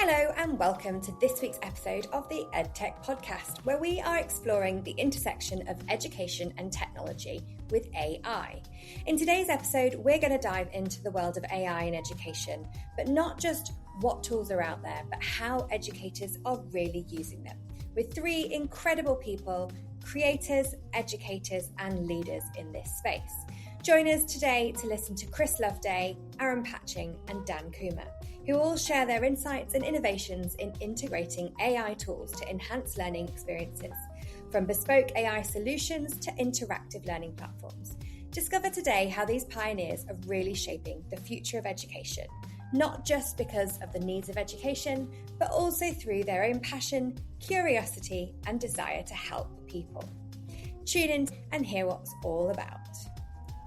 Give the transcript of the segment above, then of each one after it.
Hello and welcome to this week's episode of the EdTech Podcast, where we are exploring the intersection of education and technology with AI. In today's episode, we're going to dive into the world of AI in education, but not just what tools are out there, but how educators are really using them, with three incredible people, creators, educators, and leaders in this space. Join us today to listen to Chris Loveday, Aaron Patching, and Dan Coomer, who all share their insights and innovations in integrating AI tools to enhance learning experiences, from bespoke AI solutions to interactive learning platforms. Discover today how these pioneers are really shaping the future of education, not just because of the needs of education, but also through their own passion, curiosity, and desire to help people. Tune in and hear what it's all about.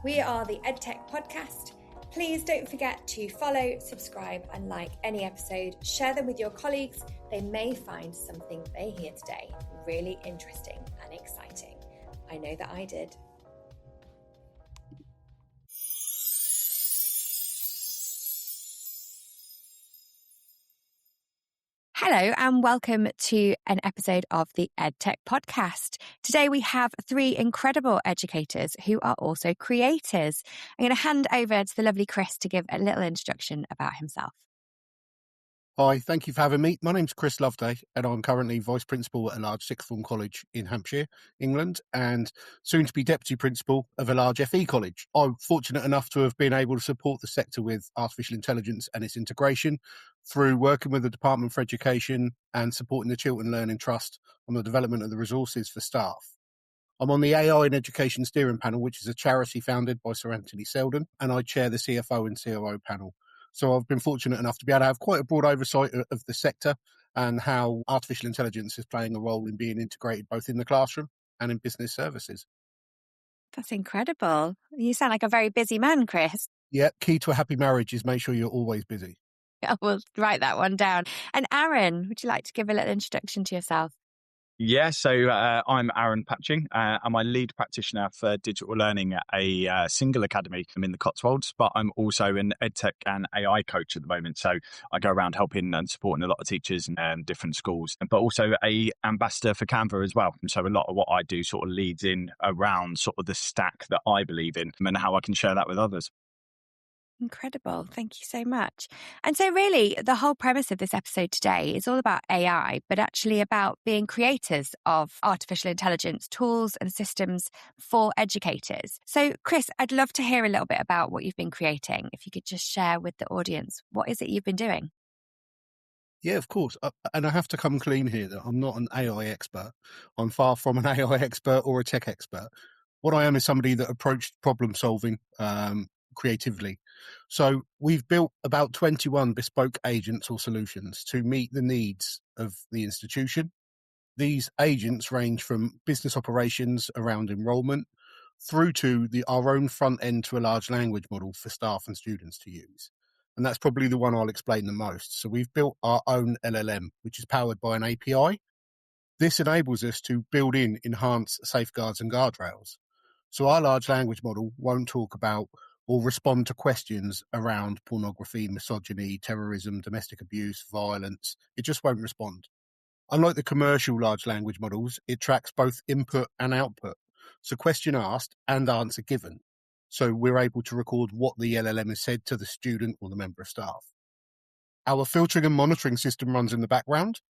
We are the EdTech Podcast. Please don't forget to follow, subscribe, and like any episode. Share them with your colleagues. They may find something they hear today really interesting and exciting. I know that I did. Hello and welcome to an episode of the EdTech Podcast. Today we have three incredible educators who are also creators. I'm going to hand over to the lovely Chris to give a little introduction about himself. Hi, thank you for having me. My name's Chris Loveday and I'm currently Vice Principal at a large sixth form college in Hampshire, England, and soon to be Deputy Principal of a large FE college. I'm fortunate enough to have been able to support the sector with artificial intelligence and its integration through working with the Department for Education and supporting the Chiltern Learning Trust on the development of the resources for staff. I'm on the AI in Education Steering Panel, which is a charity founded by Sir Anthony Seldon, and I chair the CFO and COO panel. So I've been fortunate enough to be able to have quite a broad oversight of the sector and how artificial intelligence is playing a role in being integrated both in the classroom and in business services. That's incredible. You sound like a very busy man, Chris. Yeah, key to a happy marriage is make sure you're always busy. I will write that one down. And Aaron, would you like to give a little introduction to yourself? Yeah, so I'm Aaron Patching. I'm a lead practitioner for digital learning at a single academy. I'm in the Cotswolds, but I'm also an EdTech and AI coach at the moment. So I go around helping and supporting a lot of teachers in different schools, but also a ambassador for Canva as well. And so a lot of what I do sort of leads in around sort of the stack that I believe in and how I can share that with others. Incredible. Thank you so much. And so really, the whole premise of this episode today is all about AI, but actually about being creators of artificial intelligence tools and systems for educators. So Chris, I'd love to hear a little bit about what you've been creating. If you could just share with the audience, what is it you've been doing? Yeah, of course. And I have to come clean here that I'm not an AI expert. I'm far from an AI expert or a tech expert. What I am is somebody that approached problem solving creatively. So we've built about 21 bespoke agents or solutions to meet the needs of the institution. These agents range from business operations around enrolment through to our own front end to a large language model for staff and students to use. And that's probably the one I'll explain the most. So we've built our own LLM, which is powered by an API. This enables us to build in enhanced safeguards and guardrails. So our large language model won't talk about or respond to questions around pornography, misogyny, terrorism, domestic abuse, violence. It just won't respond. Unlike the commercial large language models, it tracks both input and output. So question asked and answer given. So we're able to record what the LLM has said to the student or the member of staff. Our filtering and monitoring system runs in the background,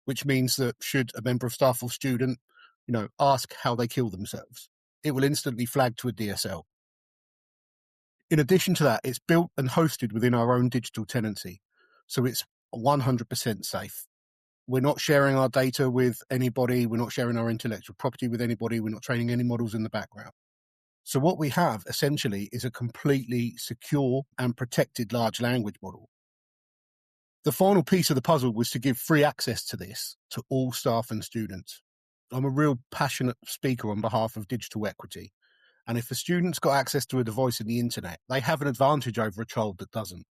which means that should a member of staff or student, ask how they kill themselves, it will instantly flag to a DSL. In addition to that, it's built and hosted within our own digital tenancy, so it's 100% safe. We're not sharing our data with anybody. We're not sharing our intellectual property with anybody. We're not training any models in the background. So what we have essentially is a completely secure and protected large language model. The final piece of the puzzle was to give free access to this to all staff and students. I'm a real passionate speaker on behalf of digital equity. And if a student's got access to a device in the internet, they have an advantage over a child that doesn't.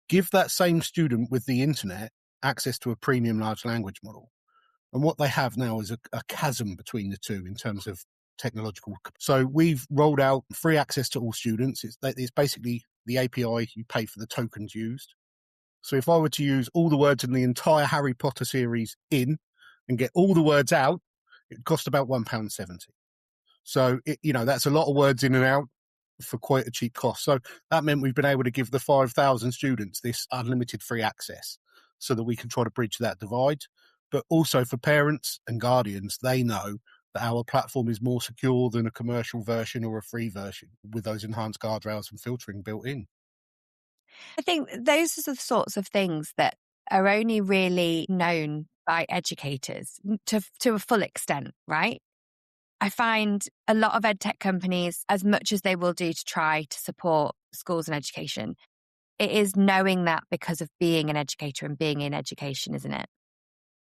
Give that same student with the internet access to a premium large language model. And what they have now is a chasm between the two in terms of technological. So we've rolled out free access to all students. It's basically the API, you pay for the tokens used. So if I were to use all the words in the entire Harry Potter series in and get all the words out, it cost about £1.70. So, that's a lot of words in and out for quite a cheap cost. So that meant we've been able to give the 5,000 students this unlimited free access so that we can try to bridge that divide. But also for parents and guardians, they know that our platform is more secure than a commercial version or a free version with those enhanced guardrails and filtering built in. I think those are the sorts of things that are only really known by educators to a full extent, right? I find a lot of EdTech companies, as much as they will do to try to support schools and education, it is knowing that because of being an educator and being in education, isn't it?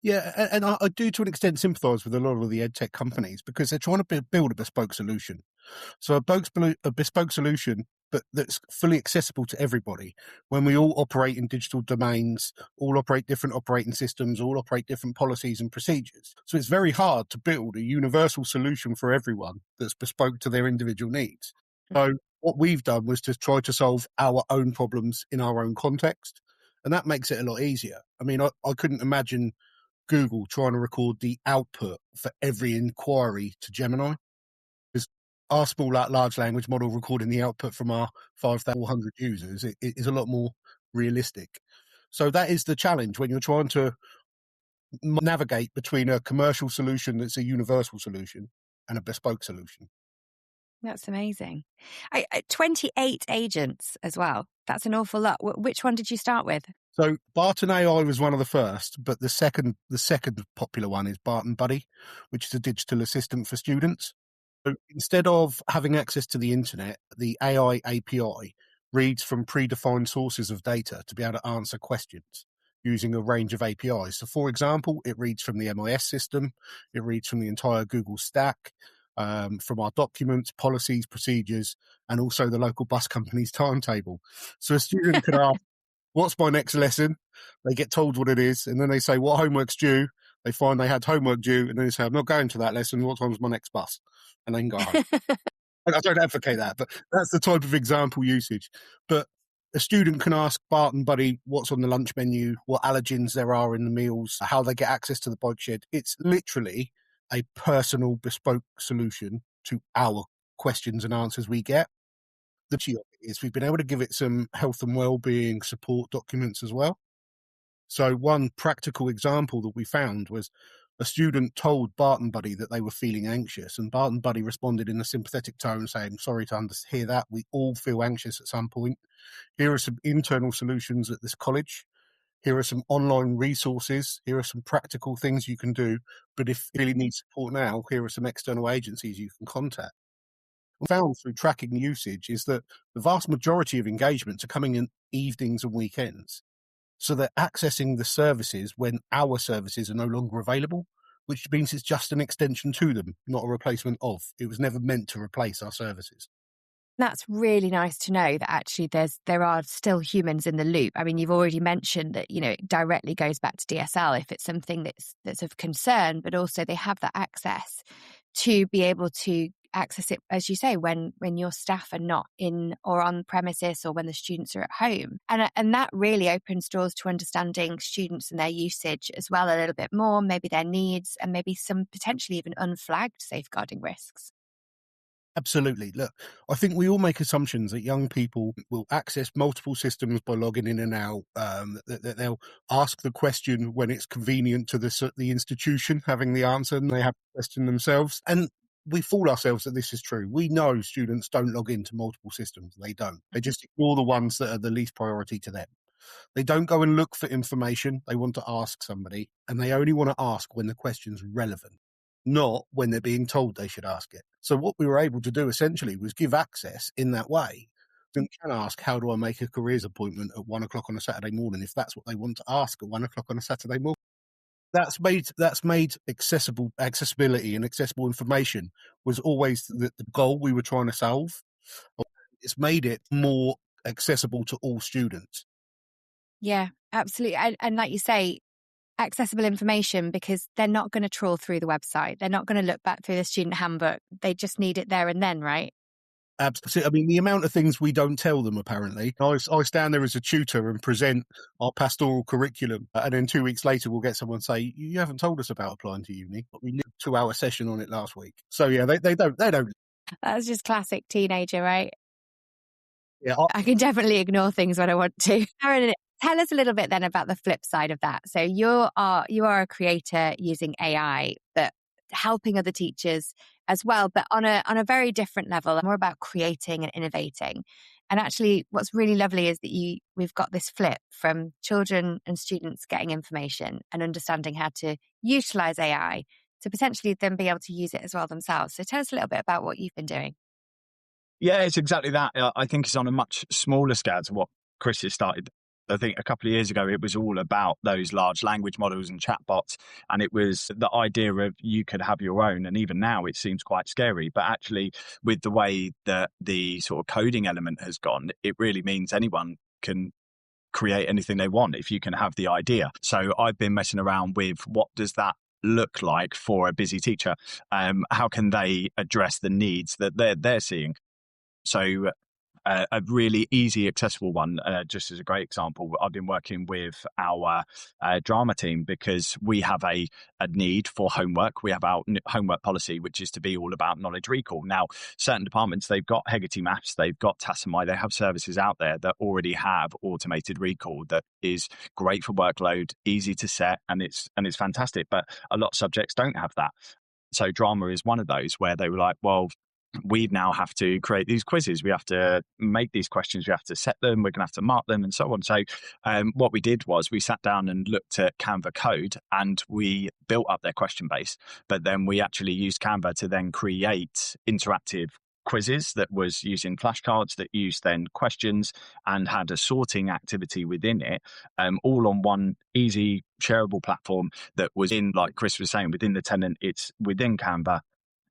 Yeah, and I do to an extent sympathise with a lot of the EdTech companies because they're trying to build a bespoke solution. So a bespoke solution, but that's fully accessible to everybody. When we all operate in digital domains, all operate different operating systems, all operate different policies and procedures. So it's very hard to build a universal solution for everyone that's bespoke to their individual needs. So what we've done was to try to solve our own problems in our own context. And that makes it a lot easier. I mean, I couldn't imagine Google trying to record the output for every inquiry to Gemini. Because our small large language model recording the output from our 5,400 users it is a lot more realistic. So that is the challenge when you're trying to navigate between a commercial solution that's a universal solution and a bespoke solution. That's amazing. 28 agents as well. That's an awful lot. Which one did you start with? So Barton AI was one of the first, but the second popular one is Barton Buddy, which is a digital assistant for students. So instead of having access to the internet, the AI API reads from predefined sources of data to be able to answer questions using a range of APIs. So for example, it reads from the MIS system, it reads from the entire Google stack, from our documents, policies, procedures, and also the local bus company's timetable. So a student could ask, what's my next lesson? They get told what it is, and then they say, what homework's due? They find they had homework due, and then they say, I'm not going to that lesson. What time's my next bus? And they can go home. I don't advocate that, but that's the type of example usage. But a student can ask Barton Buddy what's on the lunch menu, what allergens there are in the meals, how they get access to the bike shed. It's literally a personal, bespoke solution to our questions and answers we get. The key of it is we've been able to give it some health and well-being support documents as well. So one practical example that we found was a student told Barton Buddy that they were feeling anxious, and Barton Buddy responded in a sympathetic tone saying, sorry to hear that, we all feel anxious at some point. Here are some internal solutions at this college. Here are some online resources. Here are some practical things you can do. But if you really need support now, here are some external agencies you can contact. What we found through tracking usage is that the vast majority of engagements are coming in evenings and weekends. So they're accessing the services when our services are no longer available, which means it's just an extension to them, not a replacement of. It was never meant to replace our services. That's really nice to know that actually there are still humans in the loop. I mean, you've already mentioned that, it directly goes back to DSL if it's something that's of concern, but also they have that access to be able to access it, as you say, when your staff are not in or on premises or when the students are at home. And that really opens doors to understanding students and their usage as well a little bit more, maybe their needs and maybe some potentially even unflagged safeguarding risks. Absolutely. Look, I think we all make assumptions that young people will access multiple systems by logging in and out, that they'll ask the question when it's convenient to the institution having the answer and they have the question themselves. And we fool ourselves that this is true. We know students don't log into multiple systems. They don't. They just ignore the ones that are the least priority to them. They don't go and look for information. They want to ask somebody, and they only want to ask when the question's relevant, not when they're being told they should ask it. So what we were able to do essentially was give access in that way. Students can ask, how do I make a careers appointment at 1 o'clock on a Saturday morning, if that's what they want to ask at 1 o'clock on a Saturday morning. That's made accessibility and accessible information was always the goal we were trying to solve. It's made it more accessible to all students. Yeah, absolutely. And like you say, accessible information, because they're not going to trawl through the website. They're not going to look back through the student handbook. They just need it there and then, right? Absolutely. I mean, the amount of things we don't tell them, apparently. I stand there as a tutor and present our pastoral curriculum, and then 2 weeks later we'll get someone say, you haven't told us about applying to uni. We did a 2-hour session on it last week. So yeah, they don't. That's just classic teenager, right? Yeah, I can definitely ignore things when I want to. Aaron, tell us a little bit then about the flip side of that. So you are a creator using AI, but helping other teachers as well, but on a very different level, more about creating and innovating. And actually, what's really lovely is that we've got this flip from children and students getting information and understanding how to utilize AI to potentially then be able to use it as well themselves. So tell us a little bit about what you've been doing. Yeah, it's exactly that. I think it's on a much smaller scale to what Chris has started. I think a couple of years ago, it was all about those large language models and chatbots. And it was the idea of you could have your own. And even now it seems quite scary. But actually, with the way that the sort of coding element has gone, it really means anyone can create anything they want if you can have the idea. So I've been messing around with what does that look like for a busy teacher? How can they address the needs that they're seeing? So a really easy, accessible one, just as a great example, I've been working with our drama team because we have a need for homework. We have our homework policy, which is to be all about knowledge recall. Now, certain departments, they've got Hegarty Maths, they've got Tassomai, they have services out there that already have automated recall that is great for workload, easy to set, and it's fantastic. But a lot of subjects don't have that. So drama is one of those where they were like, well, we now have to create these quizzes. We have to make these questions. We have to set them. We're going to have to mark them and so on. So what we did was we sat down and looked at Canva code and we built up their question base. But then we actually used Canva to then create interactive quizzes that was using flashcards that used then questions and had a sorting activity within it, all on one easy shareable platform that was in, like Chris was saying, within the tenant. It's within Canva.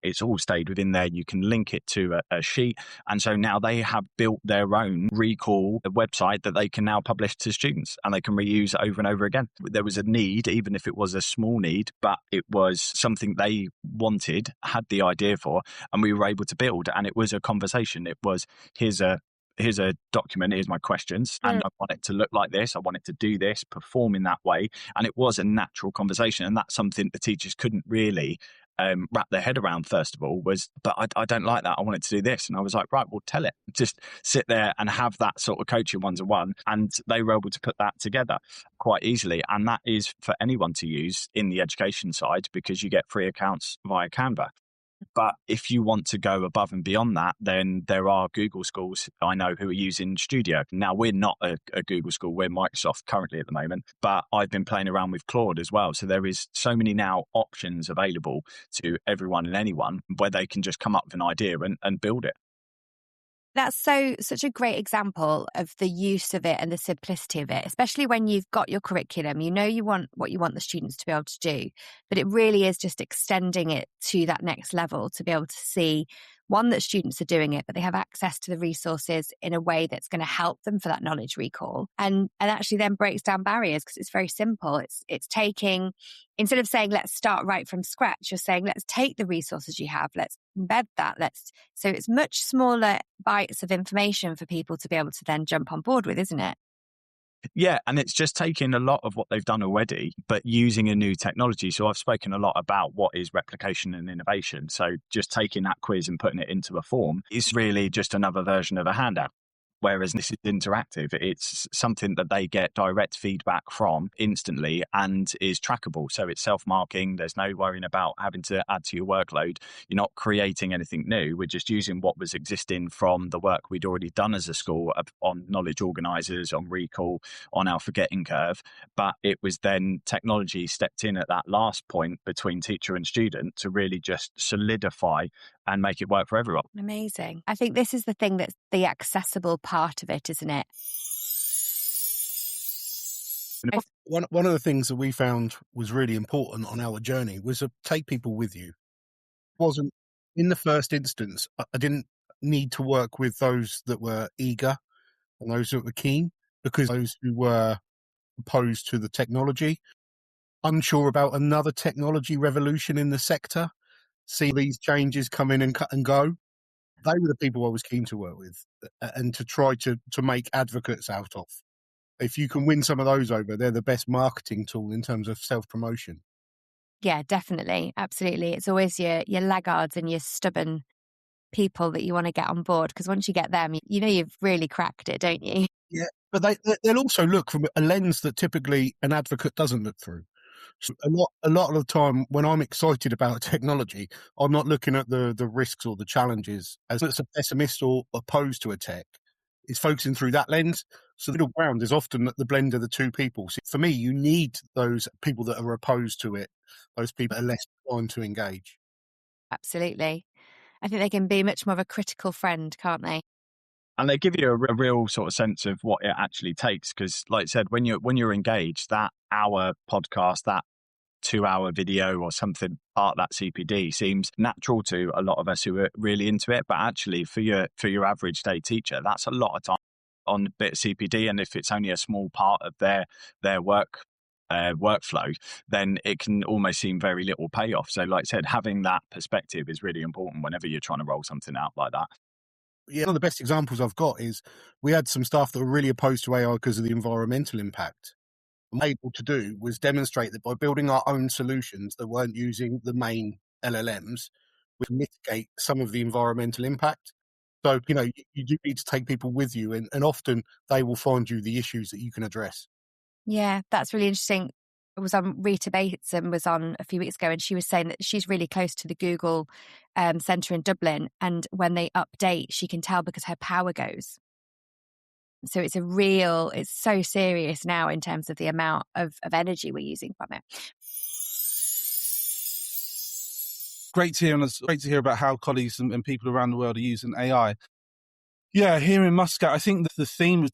It's all stayed within there. You can link it to a sheet. And so now they have built their own recall website that they can now publish to students and they can reuse over and over again. There was a need, even if it was a small need, but it was something they wanted, had the idea for, and we were able to build. And it was a conversation. It was, here's a document, here's my questions, and I want it to look like this, I want it to do this, perform in that way. And it was a natural conversation. And that's something the teachers couldn't really wrap their head around, first of all, was, but I don't like that, I want it to do this. And I was like, right, well, tell it. Just sit there and have that sort of coaching one-to-one. And they were able to put that together quite easily. And that is for anyone to use in the education side because you get free accounts via Canva. But if you want to go above and beyond that, then there are Google schools I know who are using Studio. Now, we're not a Google school. We're Microsoft currently at the moment. But I've been playing around with Claude as well. So there is so many now options available to everyone and anyone where they can just come up with an idea and build it. That's such a great example of the use of it and the simplicity of it, especially when you've got your curriculum, you know you want what you want the students to be able to do, but it really is just extending it to that next level to be able to see, one, that students are doing it, but they have access to the resources in a way that's going to help them for that knowledge recall and actually then breaks down barriers because it's very simple. It's taking, instead of saying, let's start right from scratch, you're saying, let's take the resources you have, let's embed that. So it's much smaller bites of information for people to be able to then jump on board with, isn't it? Yeah, and it's just taking a lot of what they've done already, but using a new technology. So I've spoken a lot about what is replication and innovation. So just taking that quiz and putting it into a form is really just another version of a handout. Whereas this is interactive. It's something that they get direct feedback from instantly and is trackable. So it's self-marking. There's no worrying about having to add to your workload. You're not creating anything new. We're just using what was existing from the work we'd already done as a school on knowledge organisers, on recall, on our forgetting curve. But it was then technology stepped in at that last point between teacher and student to really just solidify and make it work for everyone. Amazing. I think this is the thing that's the accessible part of it, isn't it? One of the things that we found was really important on our journey was to take people with you. It wasn't, in the first instance, I didn't need to work with those that were eager and those that were keen, because those who were opposed to the technology, unsure about another technology revolution in the sector, see these changes come in and cut and go. They were the people I was keen to work with and to try to make advocates out of. If you can win some of those over, they're the best marketing tool in terms of self-promotion. Yeah, definitely. Absolutely. It's always your laggards and your stubborn people that you want to get on board, because once you get them, you know you've really cracked it, don't you? Yeah, but they'll also look from a lens that typically an advocate doesn't look through. So a lot of the time when I'm excited about technology, I'm not looking at the risks or the challenges as a pessimist or opposed to a tech. It's focusing through that lens. So the middle ground is often the blend of the two people. So for me, you need those people that are opposed to it, those people that are less inclined to engage. Absolutely. I think they can be much more of a critical friend, can't they? And they give you a real sort of sense of what it actually takes. Because like I said, when you're engaged, that hour podcast, that 2-hour video or something, part of that CPD seems natural to a lot of us who are really into it. But actually for your average day teacher, that's a lot of time on a bit of CPD. And if it's only a small part of their workflow, then it can almost seem very little payoff. So like I said, having that perspective is really important whenever you're trying to roll something out like that. Yeah, one of the best examples I've got is we had some staff that were really opposed to AI because of the environmental impact. What we were able to do was demonstrate that by building our own solutions that weren't using the main LLMs, we can mitigate some of the environmental impact. So, you do need to take people with you, and often they will find you the issues that you can address. Yeah, that's really interesting. It was on Rita Bateson was on a few weeks ago, and she was saying that she's really close to the Google centre in Dublin, and when they update, she can tell because her power goes. So it's so serious now in terms of the amount of energy we're using from it. Great to hear, and it's great to hear about how colleagues and people around the world are using AI. Yeah, here in Muscat, I think that the theme of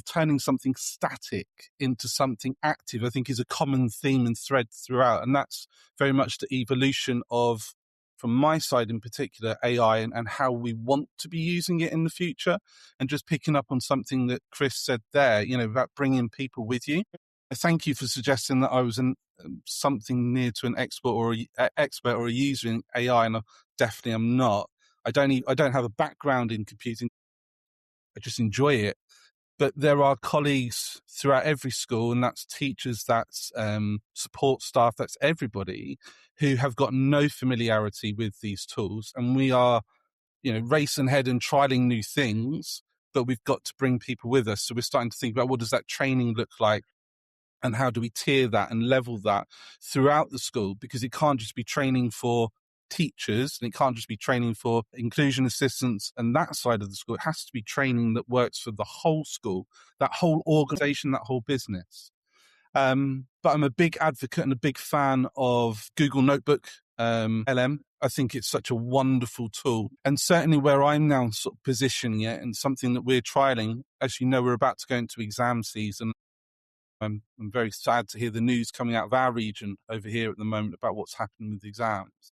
turning something static into something active, I think, is a common theme and thread throughout. And that's very much the evolution of, from my side in particular, AI and how we want to be using it in the future. And just picking up on something that Chris said there, about bringing people with you. I thank you for suggesting that I was something near to an expert or a user in AI, and I definitely am not. I don't have a background in computing. I just enjoy it. But there are colleagues throughout every school, and that's teachers, that's support staff, that's everybody who have got no familiarity with these tools. And we are, racing ahead and trialing new things, but we've got to bring people with us. So we're starting to think about what does that training look like? And how do we tier that and level that throughout the school? Because it can't just be training for teachers, and it can't just be training for inclusion assistants and that side of the school. It has to be training that works for the whole school, that whole organization, that whole business. But I'm a big advocate and a big fan of Google Notebook, LM. I think it's such a wonderful tool. And certainly where I'm now sort of positioning it, and something that we're trialing, as you know, we're about to go into exam season. I'm very sad to hear the news coming out of our region over here at the moment about what's happening with exams.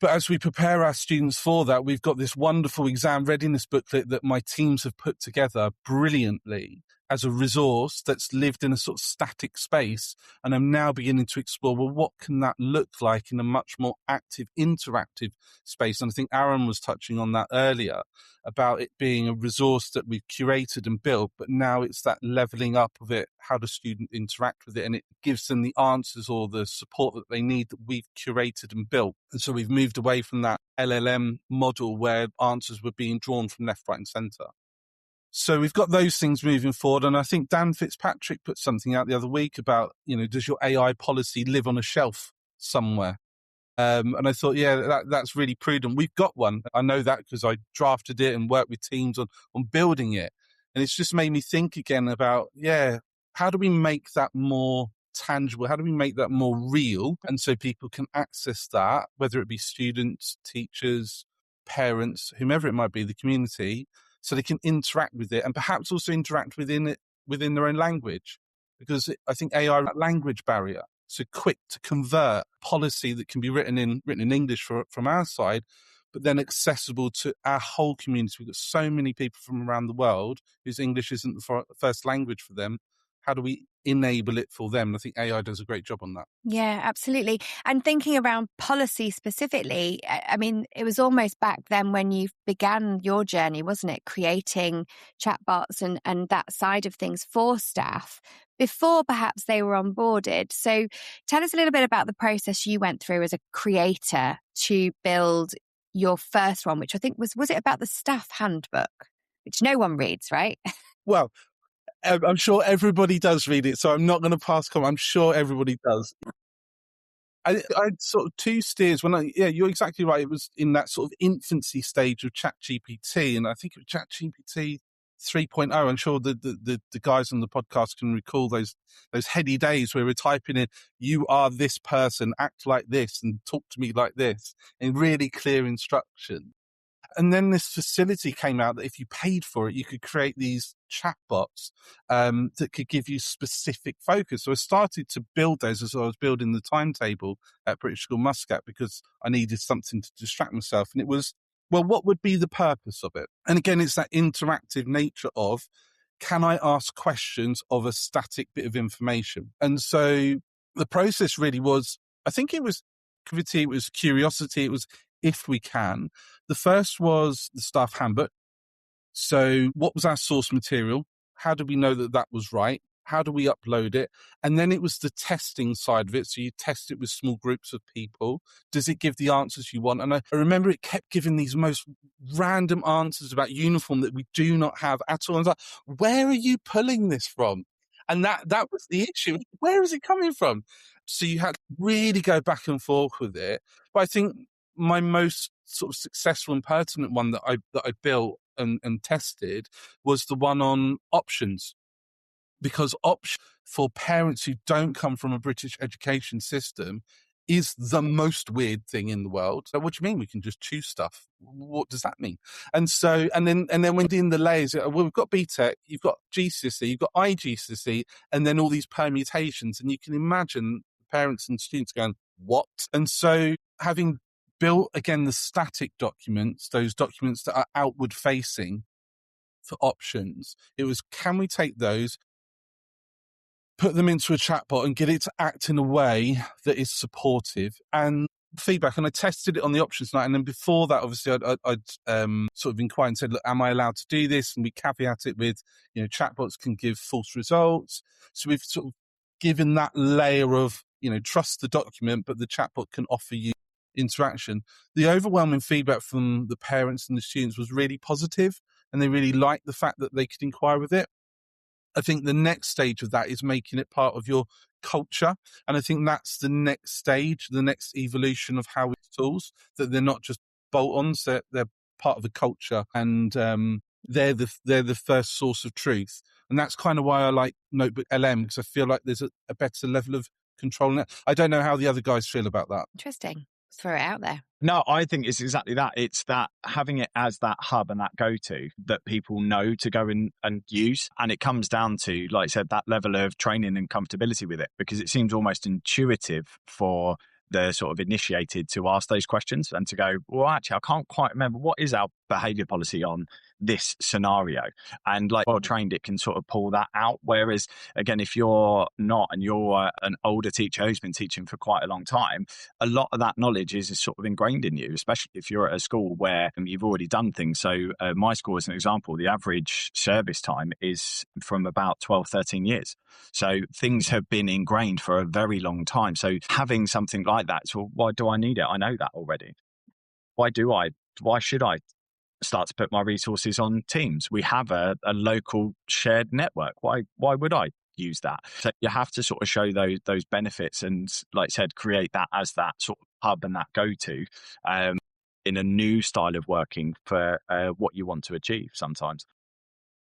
But as we prepare our students for that, we've got this wonderful exam readiness booklet that my teams have put together brilliantly as a resource that's lived in a sort of static space. And I'm now beginning to explore, well, what can that look like in a much more active, interactive space? And I think Aaron was touching on that earlier about it being a resource that we've curated and built, but now it's that leveling up of it. How does student interact with it? And it gives them the answers or the support that they need that we've curated and built. And so we've moved away from that LLM model where answers were being drawn from left, right and centre. So we've got those things moving forward. And I think Dan Fitzpatrick put something out the other week about, does your AI policy live on a shelf somewhere? And I thought, that's really prudent. We've got one. I know that because I drafted it and worked with teams on building it. And it's just made me think again about, how do we make that more tangible? How do we make that more real? And so people can access that, whether it be students, teachers, parents, whomever it might be, the community, so they can interact with it and perhaps also interact within their own language. Because I think AI is a language barrier. So quick to convert policy that can be written in English from our side, but then accessible to our whole community. We've got so many people from around the world whose English isn't the first language for them. How do we enable it for them. And I think AI does a great job on that. Yeah, absolutely. And thinking around policy specifically, I mean, it was almost back then when you began your journey, wasn't it? Creating chatbots and that side of things for staff before perhaps they were onboarded. So tell us a little bit about the process you went through as a creator to build your first one, which I think was it about the staff handbook, which no one reads, right? Well, I'm sure everybody does read it, so I'm not going to pass comment. I'm sure everybody does. I sort of two steers you're exactly right. It was in that sort of infancy stage of ChatGPT, and I think it was ChatGPT 3.0. I'm sure the guys on the podcast can recall those heady days where we're typing in, "You are this person, act like this, and talk to me like this," in really clear instruction. And then this facility came out that if you paid for it, you could create these chatbots that could give you specific focus. So I started to build those as I was building the timetable at British School Muscat, because I needed something to distract myself. And it was, well, what would be the purpose of it? And again, it's that interactive nature of, can I ask questions of a static bit of information? And so the process really was, I think it was activity, it was curiosity, it was if we can. The first was the staff handbook. So what was our source material? How do we know that that was right? How do we upload it? And then it was the testing side of it. So you test it with small groups of people. Does it give the answers you want? And I remember it kept giving these most random answers about uniform that we do not have at all. And I was like, where are you pulling this from? And that was the issue. Where is it coming from? So you had to really go back and forth with it. But I think my most sort of successful and pertinent one that I built and tested was the one on options. Because options for parents who don't come from a British education system is the most weird thing in the world. So what do you mean we can just choose stuff? What does that mean? And so, and then when in the layers, well, we've got BTEC, you've got GCSE, you've got IGCSE, and then all these permutations. And you can imagine parents and students going, what? And so having built, again, the static documents, those documents that are outward facing for options, it was, can we take those, put them into a chatbot and get it to act in a way that is supportive and feedback? And I tested it on the options night. And then before that, obviously, I'd sort of inquired and said, look, am I allowed to do this? And we caveat it with, chatbots can give false results. So we've sort of given that layer of, trust the document, but the chatbot can offer you interaction. The overwhelming feedback from the parents and the students was really positive, and they really liked the fact that they could inquire with it. I think the next stage of that is making it part of your culture. And I think that's the next stage, the next evolution of how we use tools, that they're not just bolt-ons, they're part of the culture, and they're the first source of truth. And that's kind of why I like Notebook LM, because I feel like there's a better level of control in it. I don't know how the other guys feel about that. Interesting. Throw it out there. No, I think it's exactly that. It's that having it as that hub and that go-to that people know to go in and use. And it comes down to, like I said, that level of training and comfortability with it, because it seems almost intuitive for the sort of initiated to ask those questions and to go, well, actually, I can't quite remember what is our behavior policy on this scenario. And like well trained, it can sort of pull that out. Whereas again, if you're not, and you're an older teacher who's been teaching for quite a long time, a lot of that knowledge is sort of ingrained in you, especially if you're at a school where you've already done things. So my school, as an example, the average service time is from about 12, 13 years. So things have been ingrained for a very long time. So having something like that, so why do I need it? I know that already. Why should I start to put my resources on Teams? We have a local shared network. Why would I use that? So you have to sort of show those benefits and, like I said, create that as that sort of hub and that go-to in a new style of working for what you want to achieve sometimes.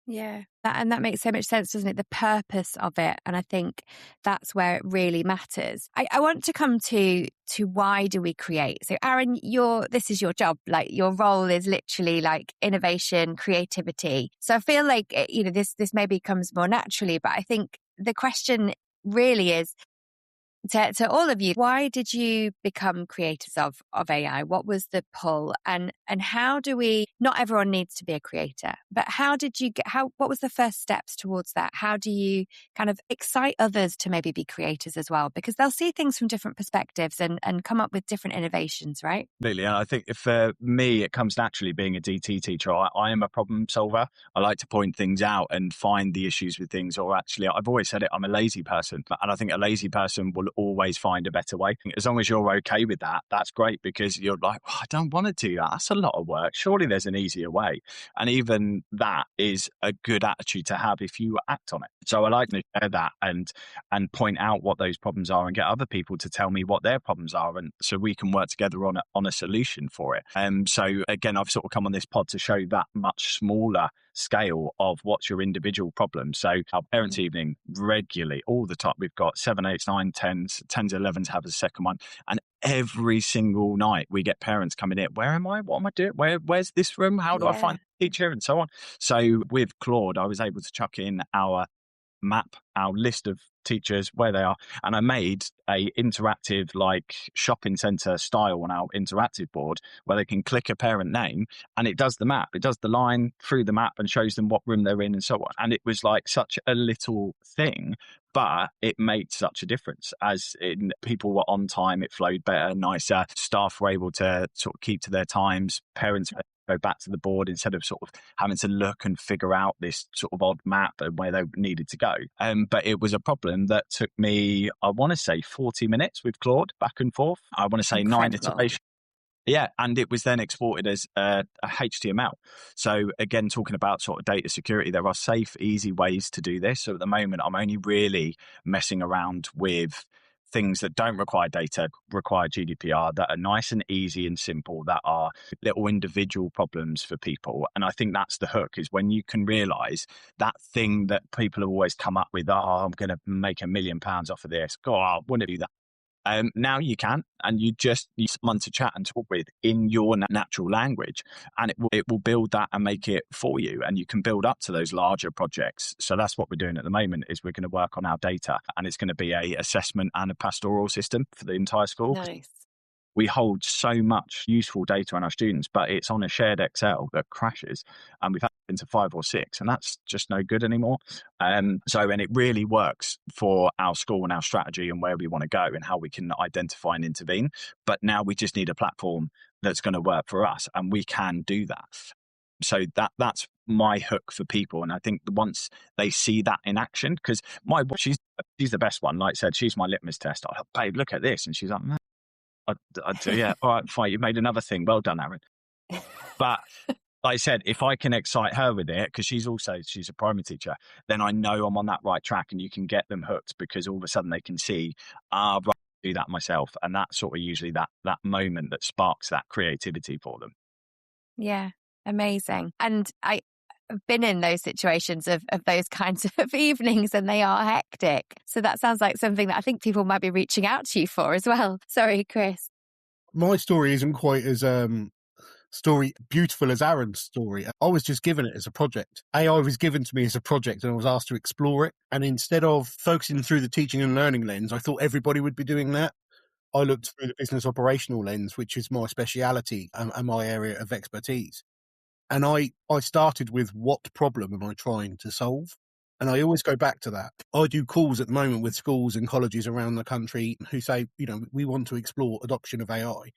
Yeah, that makes so much sense, doesn't it? The purpose of it. And I think that's where it really matters. I want to come to why do we create? So Aaron, this is your job. Like your role is literally like innovation, creativity. So I feel like, this maybe comes more naturally, but I think the question really is, to all of you, why did you become creators of AI? What was the pull, and how do we? Not everyone needs to be a creator, but how did you get? What was the first steps towards that? How do you kind of excite others to maybe be creators as well? Because they'll see things from different perspectives and come up with different innovations, right? Absolutely. And I think for me, it comes naturally being a DT teacher. I am a problem solver. I like to point things out and find the issues with things. Or actually, I've always said it, I'm a lazy person. And I think a lazy person will always find a better way. As long as you're okay with that, that's great, because you're like, oh, I don't want to do that. That's a lot of work. Surely there's an easier way. And even that is a good attitude to have if you act on it. So I like to share that and point out what those problems are and get other people to tell me what their problems are. And so we can work together on a solution for it. So again, I've sort of come on this pod to show that much smaller scale of what's your individual problem. So our parents' evening regularly, all the time, we've got 7, 8, 9, 10s, 11s have a second one. And every single night we get parents coming in. Where am I? What am I doing? Where's this room? How do I find the teacher? And so on. So with Claude, I was able to chuck in our map, our list of teachers, where they are, and I made a interactive, like shopping center style on our interactive board where they can click a parent name and it does the map, it does the line through the map and shows them what room they're in and so on. And it was like such a little thing, but it made such a difference. As in, people were on time, it flowed better, nicer, staff were able to sort of keep to their times, parents go back to the board instead of sort of having to look and figure out this sort of odd map and where they needed to go. But it was a problem that took me, I want to say 40 minutes with Claude back and forth. I want to say Incredible. 9 iterations. Yeah, and it was then exported as a HTML. So again, talking about sort of data security, there are safe, easy ways to do this. So at the moment, I'm only really messing around with things that don't require data, require GDPR, that are nice and easy and simple, that are little individual problems for people. And I think that's the hook, is when you can realize that thing that people have always come up with, oh, I'm going to make £1 million off of this. God, I want to do that. Now you can, and you just need someone to chat and talk with in your natural language, and it will build that and make it for you, and you can build up to those larger projects. So that's what we're doing at the moment, is we're going to work on our data, and it's going to be a assessment and a pastoral system for the entire school. Nice. We hold so much useful data on our students, but it's on a shared Excel that crashes, and we've had it into 5 or 6, and that's just no good anymore. And it really works for our school and our strategy and where we want to go and how we can identify and intervene. But now we just need a platform that's going to work for us, and we can do that. So that's my hook for people. And I think once they see that in action, because she's the best one. Like I said, she's my litmus test. I babe, look at this, and she's like, I do, yeah. All right, fine. You made another thing. Well done, Aaron. But like I said, if I can excite her with it, because she's a primary teacher, then I know I'm on that right track, and you can get them hooked, because all of a sudden they can see, right, I do that myself. And that's sort of usually that moment that sparks that creativity for them. Yeah, amazing. And I've been in those situations of those kinds of evenings, and they are hectic. So that sounds like something that I think people might be reaching out to you for as well. Sorry, Chris. My story isn't quite as beautiful as Aaron's story. I was just given it as a project. AI was given to me as a project, and I was asked to explore it. And instead of focusing through the teaching and learning lens, I thought everybody would be doing that. I looked through the business operational lens, which is my speciality and my area of expertise. And I started with, what problem am I trying to solve? And I always go back to that. I do calls at the moment with schools and colleges around the country who say, we want to explore adoption of AI.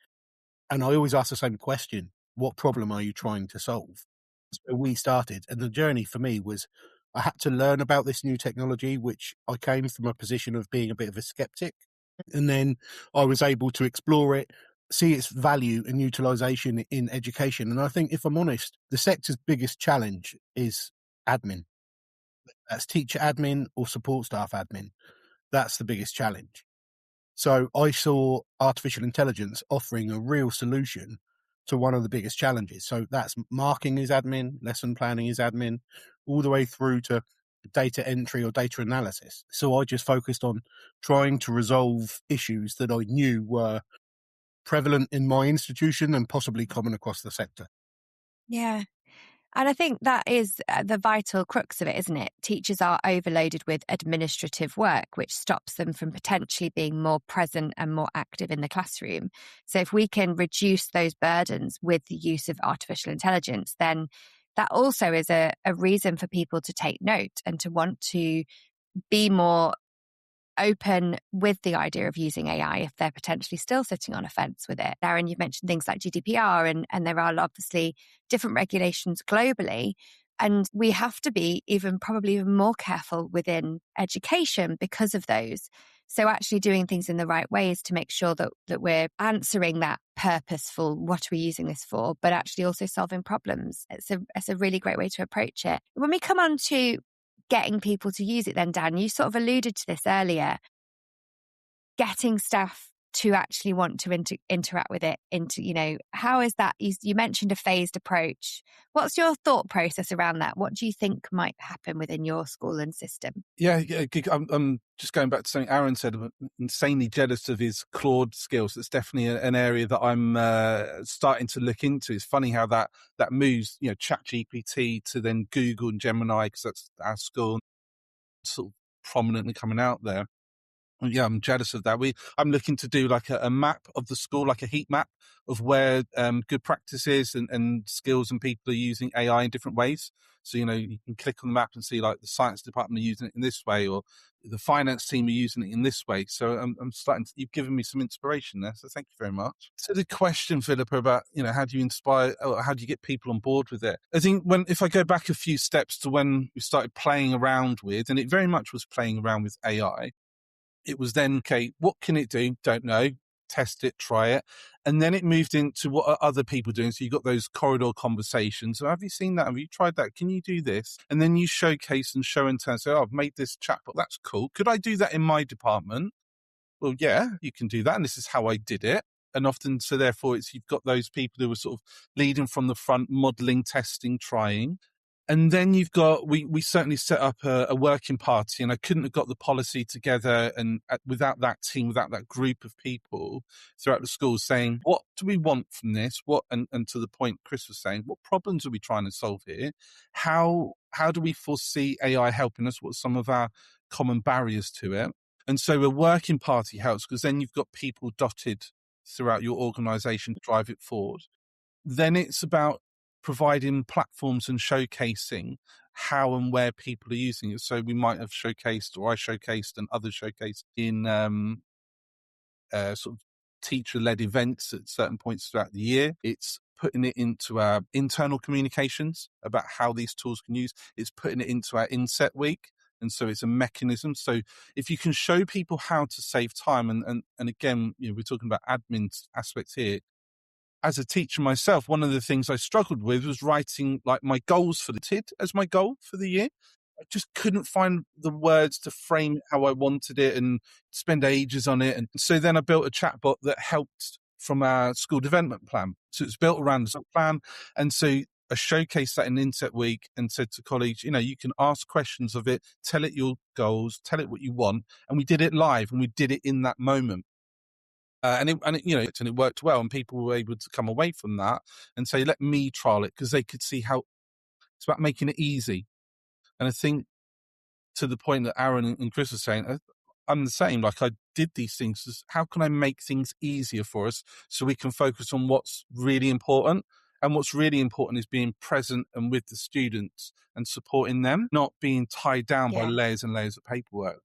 And I always ask the same question: what problem are you trying to solve? So we started, and the journey for me was, I had to learn about this new technology, which I came from a position of being a bit of a skeptic. And then I was able to explore it, see its value and utilization in education. And I think, if I'm honest, the sector's biggest challenge is admin. That's teacher admin or support staff admin. That's the biggest challenge. So I saw artificial intelligence offering a real solution to one of the biggest challenges. So that's marking is admin, lesson planning is admin, all the way through to data entry or data analysis. So I just focused on trying to resolve issues that I knew were prevalent in my institution and possibly common across the sector. Yeah. And I think that is the vital crux of it, isn't it? Teachers are overloaded with administrative work, which stops them from potentially being more present and more active in the classroom. So if we can reduce those burdens with the use of artificial intelligence, then that also is a reason for people to take note and to want to be more open with the idea of using AI if they're potentially still sitting on a fence with it. Aaron, you've mentioned things like GDPR and there are obviously different regulations globally. And we have to be probably even more careful within education because of those. So actually doing things in the right ways to make sure that we're answering that purposeful, what are we using this for, but actually also solving problems. It's a really great way to approach it. When we come on to getting people to use it then, Dan, you sort of alluded to this earlier, getting staff to actually want to interact with it how is that? You mentioned a phased approach. What's your thought process around that? What do you think might happen within your school and system? Yeah, I'm just going back to something Aaron said. I'm insanely jealous of his Claude skills. It's definitely an area that I'm starting to look into. It's funny how that moves, ChatGPT to then Google and Gemini, because that's our school, sort of prominently coming out there. Yeah, I'm jealous of that. I'm looking to do like a map of the school, like a heat map of where good practices and skills and people are using AI in different ways. So, you can click on the map and see like the science department are using it in this way, or the finance team are using it in this way. So you've given me some inspiration there. So thank you very much. So the question, Philippa, about, how do you inspire, or how do you get people on board with it? I think if I go back a few steps to when we started playing around with, and it very much was playing around with AI, it was then, okay, what can it do? Don't know. Test it, try it. And then it moved into what are other people doing? So you got those corridor conversations. So have you seen that? Have you tried that? Can you do this? And then you showcase and show and tell. So, I've made this chatbot. That's cool. Could I do that in my department? Well, yeah, you can do that. And this is how I did it. And often, so therefore, you've got those people who are sort of leading from the front, modeling, testing, trying. And then you've got, we certainly set up a working party, and I couldn't have got the policy together and without that team, without that group of people throughout the schools saying, what do we want from this? And to the point Chris was saying, what problems are we trying to solve here? How do we foresee AI helping us? What are some of our common barriers to it? And so a working party helps, because then you've got people dotted throughout your organization to drive it forward. Then it's about providing platforms and showcasing how and where people are using it. So we might have showcased, or I showcased and others showcased in sort of teacher-led events at certain points throughout the year. It's putting it into our internal communications about how these tools can use. It's putting it into our inset week. And so it's a mechanism. So if you can show people how to save time, and again, we're talking about admin aspects here. As a teacher myself, one of the things I struggled with was writing like my goals for the TID as my goal for the year. I just couldn't find the words to frame it how I wanted it and spend ages on it. And so then I built a chatbot that helped from our school development plan. So it's built around the plan. And so I showcased that in Inset Week and said to colleagues, you can ask questions of it, tell it your goals, tell it what you want. And we did it live, and we did it in that moment. And it worked well, and people were able to come away from that and say, let me trial it, because they could see how it's about making it easy. And I think, to the point that Aaron and Chris were saying, I'm the same. Like, I did these things. How can I make things easier for us so we can focus on what's really important? And what's really important is being present and with the students and supporting them, not being tied down by layers and layers of paperwork.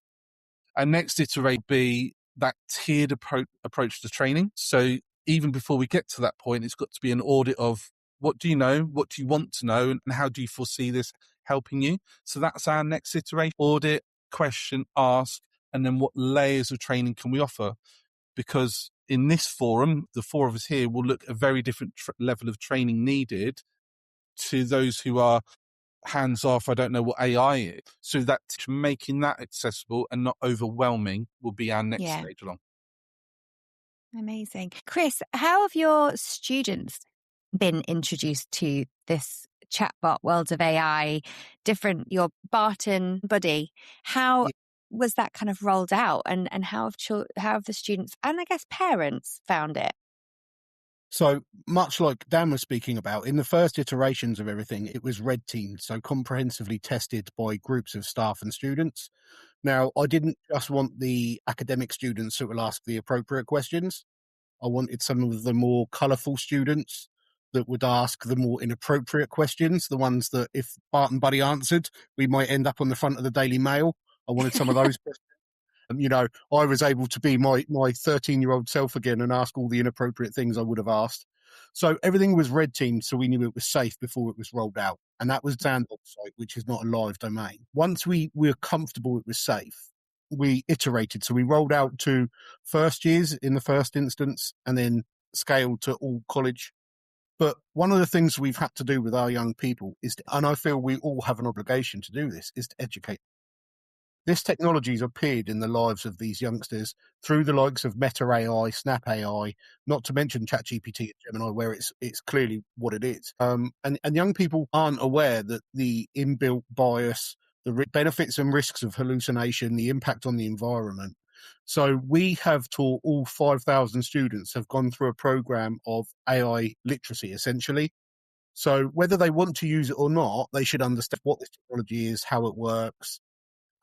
And next iterate be that tiered approach to training. So even before we get to that point, it's got to be an audit of what do you know, what do you want to know, and how do you foresee this helping you? So that's our next iteration: audit, question, ask, and then what layers of training can we offer? Because in this forum, the four of us here will look at a very different level of training needed to those who are hands off, I don't know what AI is. So that making that accessible and not overwhelming will be our next stage along. Amazing. Chris, how have your students been introduced to this chatbot world of AI, your Barton buddy? How was that kind of rolled out, and how have the students and I guess parents found it? So much like Dan was speaking about, in the first iterations of everything, it was red teamed, so comprehensively tested by groups of staff and students. Now, I didn't just want the academic students who will ask the appropriate questions. I wanted some of the more colourful students that would ask the more inappropriate questions, the ones that if Bart and Buddy answered, we might end up on the front of the Daily Mail. I wanted some of those questions. And, I was able to be my 13-year-old self again and ask all the inappropriate things I would have asked. So everything was red teamed, so we knew it was safe before it was rolled out. And that was Sandbox site, which is not a live domain. Once we were comfortable it was safe, we iterated. So we rolled out to first years in the first instance and then scaled to all college. But one of the things we've had to do with our young people is, and I feel we all have an obligation to do this, is to educate. This technology has appeared in the lives of these youngsters through the likes of Meta AI, Snap AI, not to mention ChatGPT and Gemini, where it's clearly what it is. And young people aren't aware that the inbuilt bias, the benefits and risks of hallucination, the impact on the environment. So we have taught all 5,000 students have gone through a program of AI literacy, essentially. So whether they want to use it or not, they should understand what this technology is, how it works.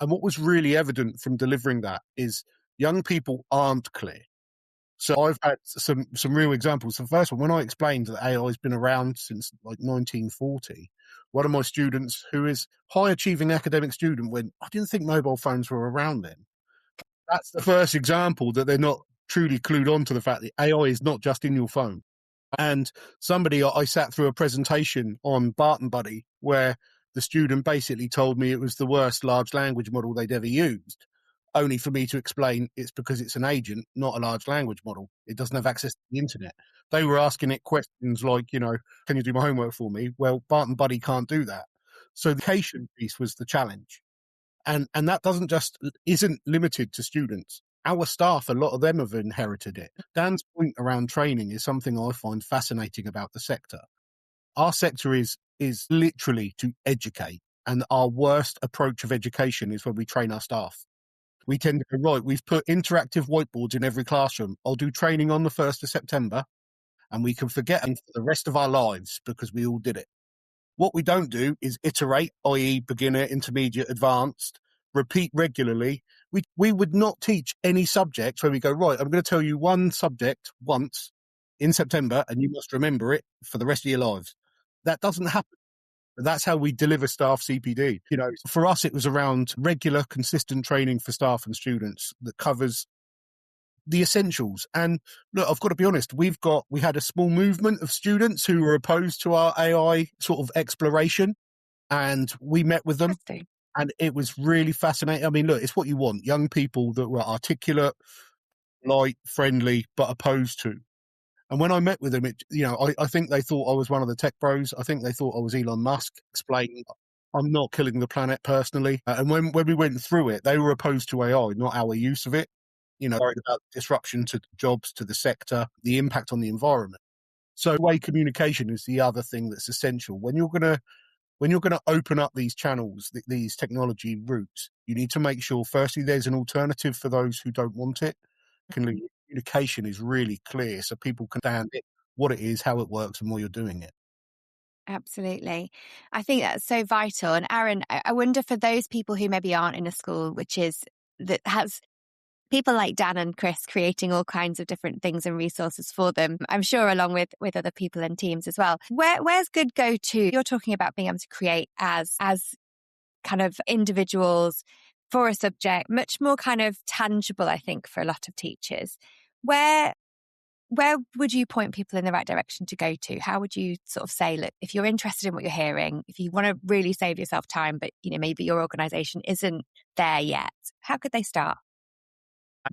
And what was really evident from delivering that is young people aren't clear. So I've had some real examples. The first one, when I explained that AI has been around since like 1940, one of my students, who is high achieving academic student, went, I didn't think mobile phones were around then. That's the first example that they're not truly clued on to the fact that AI is not just in your phone. And I sat through a presentation on Bart and Buddy where the student basically told me it was the worst large language model they'd ever used, only for me to explain it's because it's an agent, not a large language model. It doesn't have access to the internet. They were asking it questions like, can you do my homework for me? Well, Bart and Buddy can't do that. So the education piece was the challenge. And that isn't limited to students. Our staff, a lot of them have inherited it. Dan's point around training is something I find fascinating about the sector. Our sector is literally to educate, and our worst approach of education is when we train our staff. We tend to go, right, we've put interactive whiteboards in every classroom. I'll do training on the 1st of September, and we can forget them for the rest of our lives because we all did it. What we don't do is iterate, i.e. beginner, intermediate, advanced, repeat regularly. We would not teach any subject where we go, right, I'm going to tell you one subject once in September, and you must remember it for the rest of your lives. That doesn't happen. That's how we deliver staff CPD. For us, it was around regular, consistent training for staff and students that covers the essentials. And look, I've got to be honest, we had a small movement of students who were opposed to our AI sort of exploration, and we met with them. And it was really fascinating. I mean, look, it's what you want. Young people that were articulate, light, friendly, but opposed to. And when I met with them, I think they thought I was one of the tech bros. I think they thought I was Elon Musk, explaining I'm not killing the planet personally. And when we went through it, they were opposed to AI, not our use of it. Worried about disruption to jobs, to the sector, the impact on the environment. So way communication is the other thing that's essential. When you're going to open up these channels, these technology routes, you need to make sure, firstly, there's an alternative for those who don't want it. Secondly, communication is really clear so people can understand it, what it is, how it works, and why you're doing it. Absolutely. I think that's so vital. And Aaron, I wonder for those people who maybe aren't in a school that has people like Dan and Chris creating all kinds of different things and resources for them, I'm sure along with other people and teams as well. Where's good go to? You're talking about being able to create as kind of individuals for a subject, much more kind of tangible, I think, for a lot of teachers. Where would you point people in the right direction to go to? How would you sort of say, look, if you're interested in what you're hearing, if you want to really save yourself time, but maybe your organisation isn't there yet, how could they start?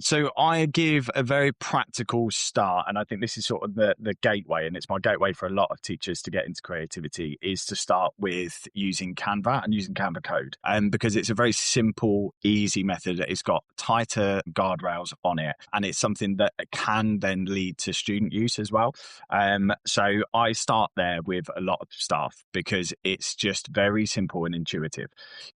So I give a very practical start, and I think this is sort of the gateway, and it's my gateway for a lot of teachers to get into creativity, is to start with using Canva and using Canva code. And because it's a very simple, easy method, it's got tighter guardrails on it, and it's something that can then lead to student use as well. So I start there with a lot of staff because it's just very simple and intuitive.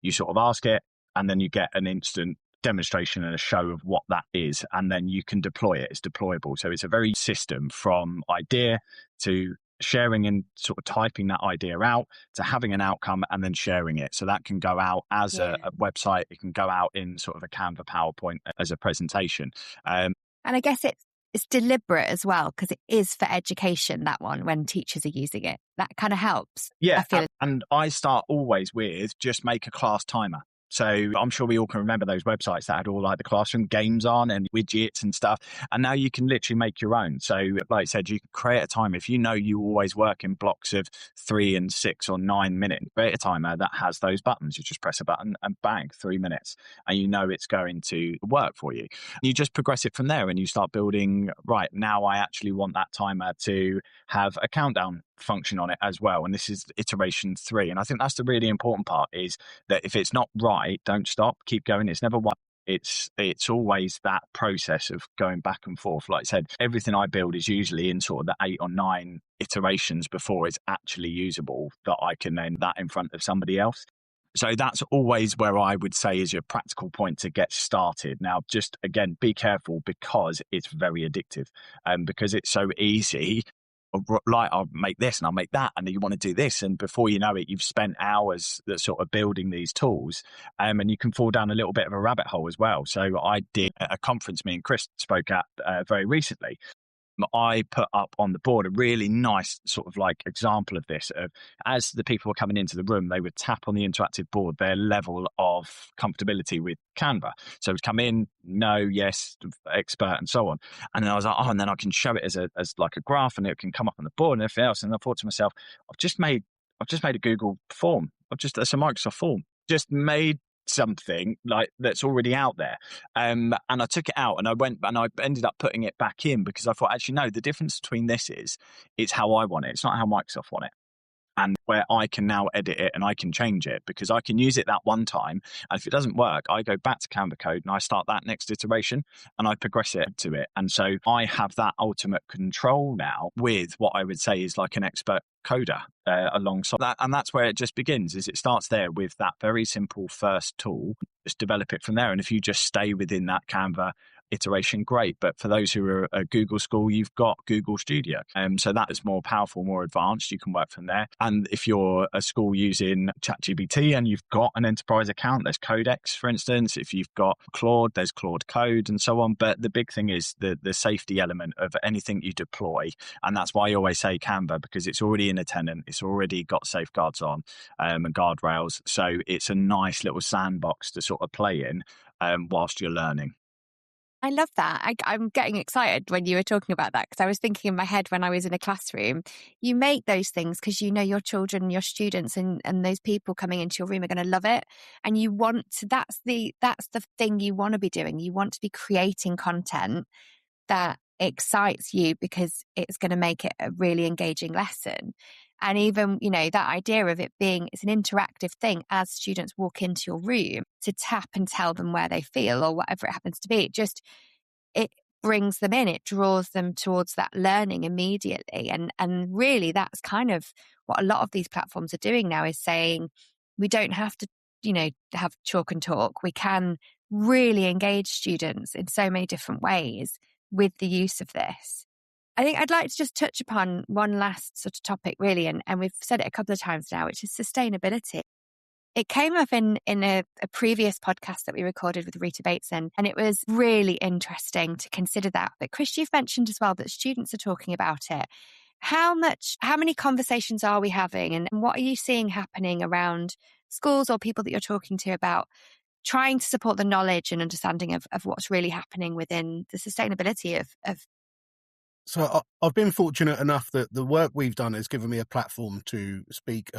You sort of ask it, and then you get an instant demonstration and a show of what that is, and then you can deploy it. It's deployable. So it's a very system from idea to sharing and sort of typing that idea out to having an outcome and then sharing it. So that can go out as a website. It can go out in sort of a Canva PowerPoint as a presentation. And I guess it's deliberate as well, because it is for education, that one, when teachers are using it. That kind of helps. Yeah. And I start always with just make a class timer. So I'm sure we all can remember those websites that had all like the classroom games on and widgets and stuff. And now you can literally make your own. So like I said, you can create a timer. If you know you always work in blocks of 3 and 6 or 9 minutes, create a timer that has those buttons. You just press a button and bang, 3 minutes. And you know it's going to work for you. You just progress it from there and you start building, right, now I actually want that timer to have a countdown function on it as well. And this is iteration 3. And I think that's the really important part, is that if it's not right, don't stop, keep going. It's never one. It's always that process of going back and forth. Like I said, everything I build is usually in sort of the 8 or 9 iterations before it's actually usable, that I can then that in front of somebody else. So that's always where I would say is your practical point to get started. Now, just again, be careful, because it's very addictive, because it's so easy. Like, I'll make this and I'll make that, and you want to do this, and before you know it, you've spent hours that sort of building these tools, and you can fall down a little bit of a rabbit hole as well. So I did a conference me and Chris spoke at very recently. I put up on the board a really nice sort of like example of this. As the people were coming into the room, they would tap on the interactive board their level of comfortability with Canva. So it would come in, no, yes, expert, and so on. And then I was like, oh, and then I can show it as like a graph, and it can come up on the board and everything else. And I thought to myself, I've just made a Google form. It's a Microsoft form. Just made something like that's already out there, and I took it out and I went and I ended up putting it back in, because I thought, actually no, the difference between this is it's how I want it, it's not how Microsoft want it, and where I can now edit it and I can change it, because I can use it that one time, and if it doesn't work, I go back to Canva code and I start that next iteration and I progress it to it. And so I have that ultimate control now with what I would say is like an expert coder alongside that. And that's where it just begins, is it starts there with that very simple first tool, just develop it from there. And if you just stay within that Canva iteration, great. But for those who are a Google school, you've got Google Studio. So that is more powerful, more advanced. You can work from there. And if you're a school using ChatGPT and you've got an enterprise account, there's Codex, for instance. If you've got Claude, there's Claude Code and so on. But the big thing is the safety element of anything you deploy. And that's why I always say Canva, because it's already in a tenant. It's already got safeguards on and guardrails. So it's a nice little sandbox to sort of play in whilst you're learning. I love that. I'm getting excited when you were talking about that, because I was thinking in my head when I was in a classroom, you make those things because you know your children, your students, and those people coming into your room are going to love it. And you want to, that's the thing you want to be doing. You want to be creating content that excites you, because it's going to make it a really engaging lesson. And even, that idea of it being, it's an interactive thing as students walk into your room to tap and tell them where they feel or whatever it happens to be. It brings them in, it draws them towards that learning immediately. And really that's kind of what a lot of these platforms are doing now, is saying we don't have to, have chalk and talk. We can really engage students in so many different ways with the use of this. I think I'd like to just touch upon one last sort of topic, really, and we've said it a couple of times now, which is sustainability. It came up in a previous podcast that we recorded with Rita Bateson, and it was really interesting to consider that. But Chris, you've mentioned as well that students are talking about it. How many conversations are we having, and what are you seeing happening around schools or people that you're talking to about trying to support the knowledge and understanding of what's really happening within the sustainability of So I've been fortunate enough that the work we've done has given me a platform to speak,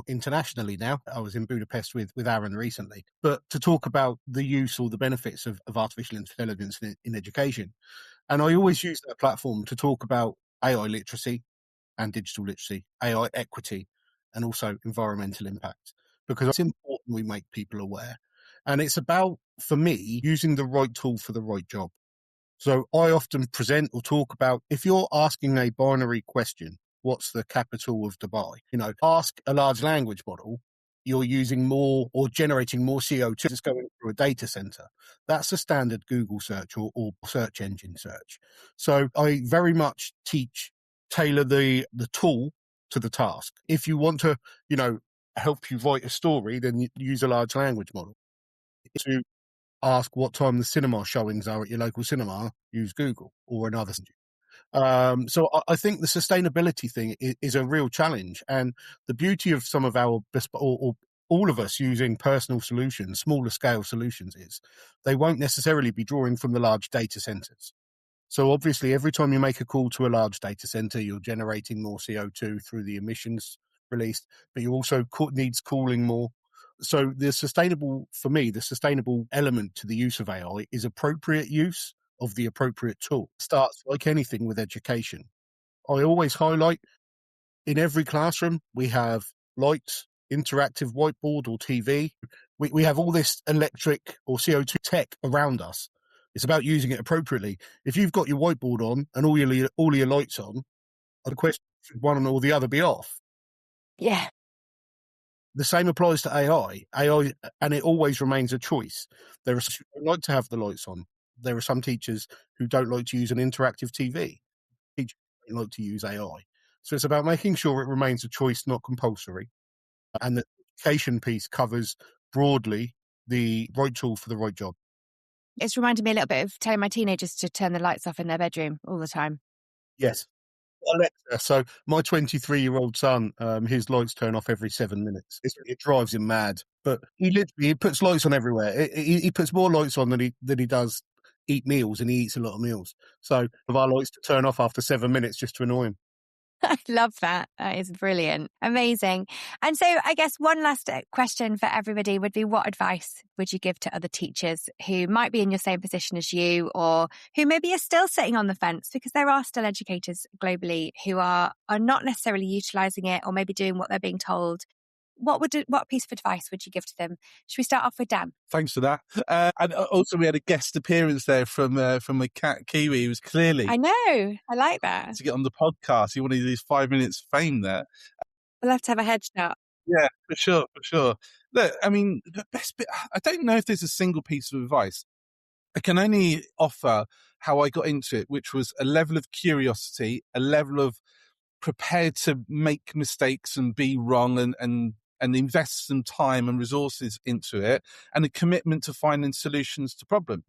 internationally now. I was in Budapest with Aaron recently, but to talk about the use or the benefits of artificial intelligence in education. And I always use that platform to talk about AI literacy and digital literacy, AI equity, and also environmental impact, because it's important we make people aware. And it's about, for me, using the right tool for the right job. So I often present or talk about, if you're asking a binary question, what's the capital of Dubai? Ask a large language model, you're using more or generating more CO2 just going through a data center. That's a standard Google search or search engine search. So I very much tailor the tool to the task. If you want to, help you write a story, then you use a large language model. To ask what time the cinema showings are at your local cinema, use Google or another. So I think the sustainability thing is a real challenge, and the beauty of some of our or all of us using personal solutions, smaller scale solutions, is they won't necessarily be drawing from the large data centers. So obviously, every time you make a call to a large data center, you're generating more CO2 through the emissions released, but you also needs cooling more. So the sustainable element to the use of AI is appropriate use of the appropriate tool. It starts like anything with education. I always highlight in every classroom, we have lights, interactive whiteboard or TV. We have all this electric or CO2 tech around us. It's about using it appropriately. If you've got your whiteboard on and all your lights on, the question should one or the other be off? Yeah. The same applies to AI, and it always remains a choice. There are some who like to have the lights on. There are some teachers who don't like to use an interactive TV. Teachers don't like to use AI. So it's about making sure it remains a choice, not compulsory. And the education piece covers broadly the right tool for the right job. It's reminded me a little bit of telling my teenagers to turn the lights off in their bedroom all the time. Yes. Alexa. So my 23-year-old son, his lights turn off every 7 minutes. It drives him mad. But he puts lights on everywhere. He puts more lights on than he does eat meals, and he eats a lot of meals. So of our lights to turn off after 7 minutes just to annoy him. I love that. That is brilliant. Amazing. And so I guess one last question for everybody would be, what advice would you give to other teachers who might be in your same position as you, or who maybe are still sitting on the fence, because there are still educators globally who are not necessarily utilising it or maybe doing what they're being told? What piece of advice would you give to them? Should we start off with Dan? Thanks for that. And also we had a guest appearance there from my cat Kiwi, who was clearly... I know. I like that. To get on the podcast. He wanted to do 5 minutes fame there. We'll have to have a headshot. Yeah, for sure. Look, I mean, the best bit, I don't know if there's a single piece of advice. I can only offer how I got into it, which was a level of curiosity, a level of prepared to make mistakes and be wrong and invest some time and resources into it, and a commitment to finding solutions to problems.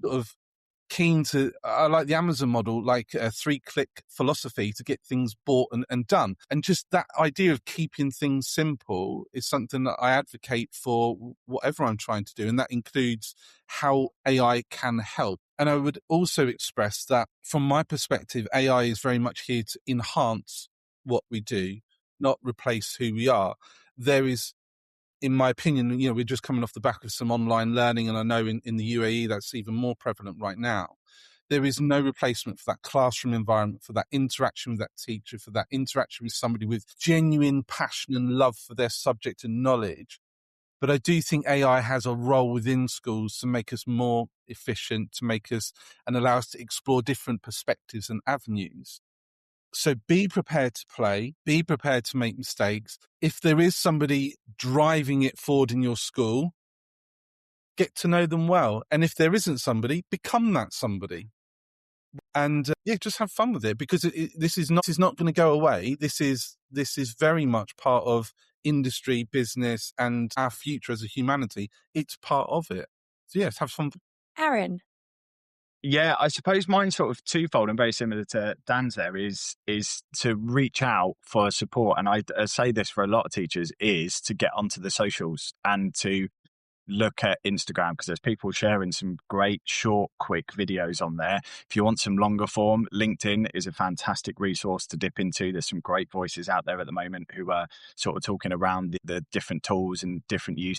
I like the Amazon model, like a 3-click philosophy to get things bought and done. And just that idea of keeping things simple is something that I advocate for whatever I'm trying to do. And that includes how AI can help. And I would also express that from my perspective, AI is very much here to enhance what we do, not replace who we are. There is, in my opinion, we're just coming off the back of some online learning, and I know in the UAE that's even more prevalent right now. There is no replacement for that classroom environment, for that interaction with that teacher, for that interaction with somebody with genuine passion and love for their subject and knowledge. But I do think AI has a role within schools to make us more efficient, to make us and allow us to explore different perspectives and avenues. So be prepared to play, be prepared to make mistakes. If there is somebody driving it forward in your school, get to know them well. And if there isn't somebody, become that somebody. And just have fun with it, because this is not going to go away. This is very much part of industry, business, and our future as a humanity. It's part of it. So yes, have fun. Aaron. Yeah, I suppose mine's sort of twofold and very similar to Dan's there, is to reach out for support. And I say this for a lot of teachers, is to get onto the socials and to look at Instagram, because there's people sharing some great short, quick videos on there. If you want some longer form, LinkedIn is a fantastic resource to dip into. There's some great voices out there at the moment who are sort of talking around the different tools and different use.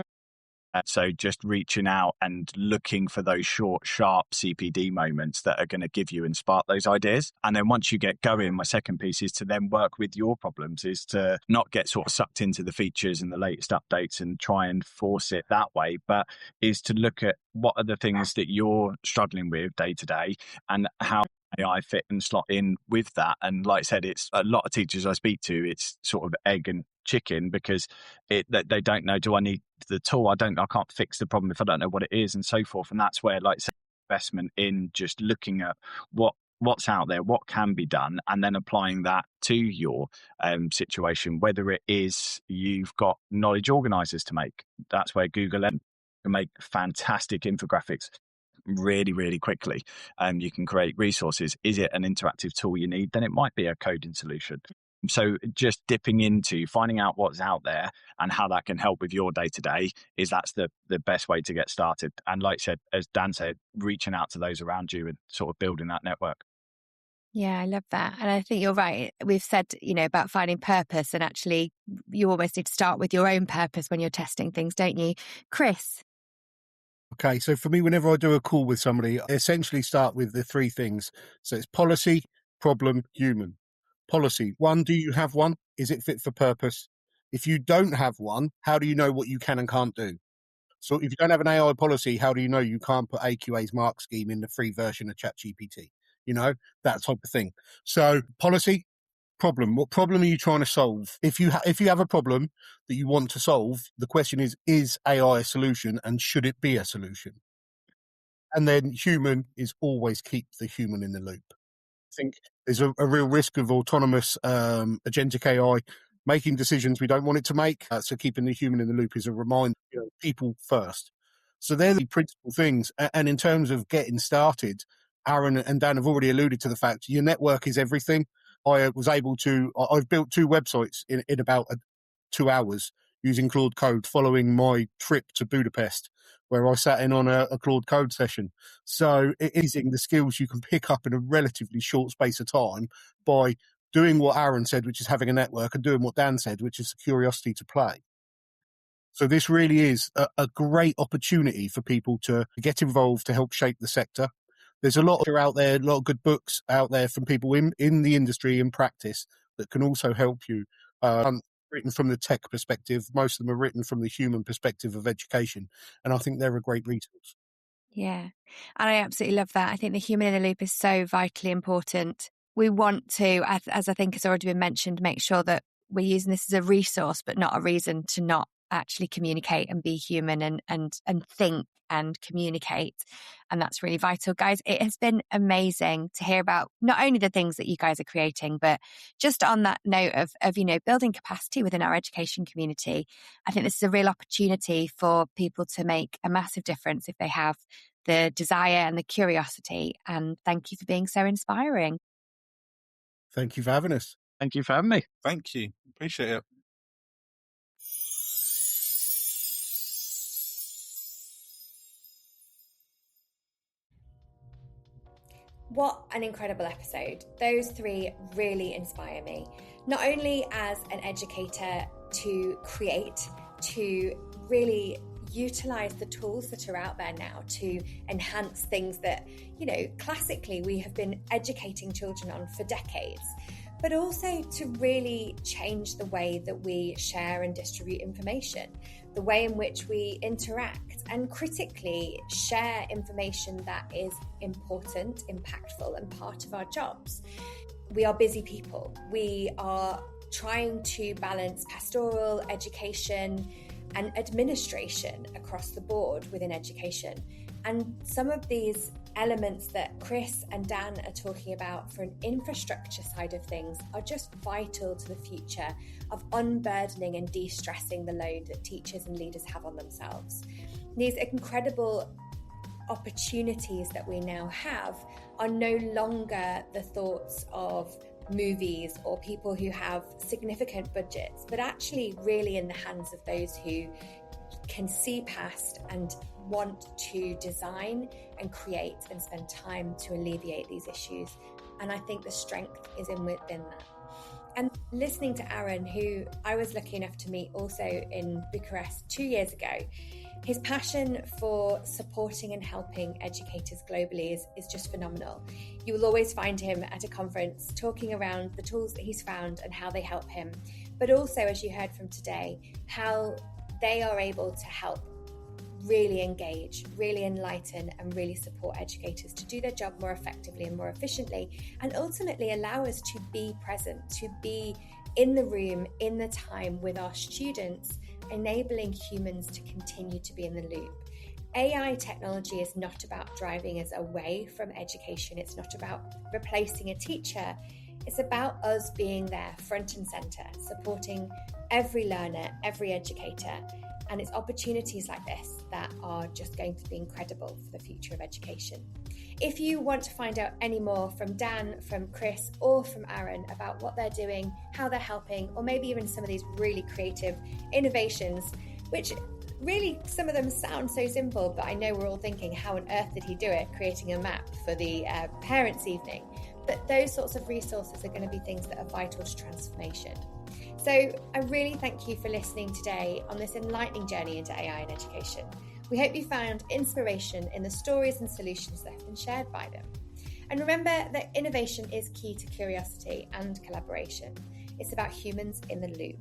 So just reaching out and looking for those short, sharp CPD moments that are going to give you and spark those ideas. And then once you get going, my second piece is to then work with your problems, is to not get sort of sucked into the features and the latest updates and try and force it that way, but is to look at what are the things that you're struggling with day to day and how AI fit and slot in with that? And like I said, it's a lot of teachers I speak to, it's sort of egg and chicken, because they don't know, do I need the tool? I can't fix the problem if I don't know what it is, and so forth. And that's where, like I said, investment in just looking at what's out there, what can be done, and then applying that to your situation, whether it is you've got knowledge organizers to make. That's where Google can make fantastic infographics really, really quickly. You can create resources. Is it an interactive tool you need? Then it might be a coding solution. So just dipping into finding out what's out there and how that can help with your day-to-day that's the best way to get started. And like I said, as Dan said, reaching out to those around you and sort of building that network. Yeah, I love that. And I think you're right. We've said, about finding purpose, and actually you almost need to start with your own purpose when you're testing things, don't you? Chris? Okay, so for me, whenever I do a call with somebody, I essentially start with the three things. So it's policy, problem, human. Policy. One, do you have one? Is it fit for purpose? If you don't have one, how do you know what you can and can't do? So if you don't have an AI policy, how do you know you can't put AQA's mark scheme in the free version of ChatGPT? That type of thing. So policy, problem. What problem are you trying to solve? If you have a problem that you want to solve, the question is AI a solution, and should it be a solution? And then human is always keep the human in the loop. I think there's a real risk of autonomous agentic AI making decisions we don't want it to make. So keeping the human in the loop is a reminder, people first. So they're the principal things. And in terms of getting started, Aaron and Dan have already alluded to the fact your network is everything. I've built 2 websites in about 2 hours using Claude Code following my trip to Budapest, where I sat in on a Claude Code session. So it is the skills you can pick up in a relatively short space of time by doing what Aaron said, which is having a network, and doing what Dan said, which is the curiosity to play. So this really is a great opportunity for people to get involved, to help shape the sector. There's a lot out there, a lot of good books out there from people in the industry, in practice, that can also help you. Written from the tech perspective, most of them are written from the human perspective of education, and I think they're a great resource. Yeah, and I absolutely love that. I think the human in the loop is so vitally important. We want to, as I think has already been mentioned, make sure that we're using this as a resource, but not a reason to not actually communicate and be human and think and communicate. And that's really vital. Guys, it has been amazing to hear about not only the things that you guys are creating, but just on that note of building capacity within our education community. I think this is a real opportunity for people to make a massive difference if they have the desire and the curiosity. And thank you for being so inspiring. Thank you for having us. Thank you for having me. Thank you. Appreciate it. What an incredible episode. Those 3 really inspire me, not only as an educator to create, to really utilize the tools that are out there now to enhance things that, classically we have been educating children on for decades, but also to really change the way that we share and distribute information, the way in which we interact and critically share information that is important, impactful, and part of our jobs. We are busy people. We are trying to balance pastoral, education, and administration across the board within education. And some of these elements that Chris and Dan are talking about for an infrastructure side of things are just vital to the future of unburdening and de-stressing the load that teachers and leaders have on themselves. These incredible opportunities that we now have are no longer the thoughts of movies or people who have significant budgets, but actually really in the hands of those who can see past and want to design and create and spend time to alleviate these issues. And I think the strength is within that. And listening to Aaron, who I was lucky enough to meet also in Bucharest 2 years ago, his passion for supporting and helping educators globally is just phenomenal. You will always find him at a conference talking around the tools that he's found and how they help him, but also, as you heard from today, how they are able to help really engage, really enlighten, and really support educators to do their job more effectively and more efficiently, and ultimately allow us to be present, to be in the room, in the time with our students, enabling humans to continue to be in the loop. AI technology is not about driving us away from education. It's not about replacing a teacher. It's about us being there front and centre, supporting every learner, every educator. And it's opportunities like this that are just going to be incredible for the future of education. If you want to find out any more from Dan, from Chris, or from Aaron about what they're doing, how they're helping, or maybe even some of these really creative innovations, which really some of them sound so simple, but I know we're all thinking, how on earth did he do it, creating a map for the parents' evening? But those sorts of resources are going to be things that are vital to transformation. So I really thank you for listening today on this enlightening journey into AI in education. We hope you found inspiration in the stories and solutions that have been shared by them. And remember that innovation is key to curiosity and collaboration. It's about humans in the loop.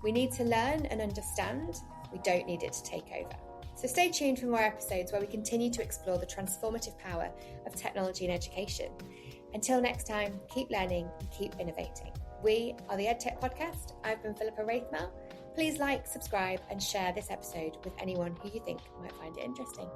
We need to learn and understand. We don't need it to take over. So stay tuned for more episodes where we continue to explore the transformative power of technology in education. Until next time, keep learning and keep innovating. We are the EdTech Podcast. I've been Philippa Wraithmell. Please like, subscribe, and share this episode with anyone who you think might find it interesting.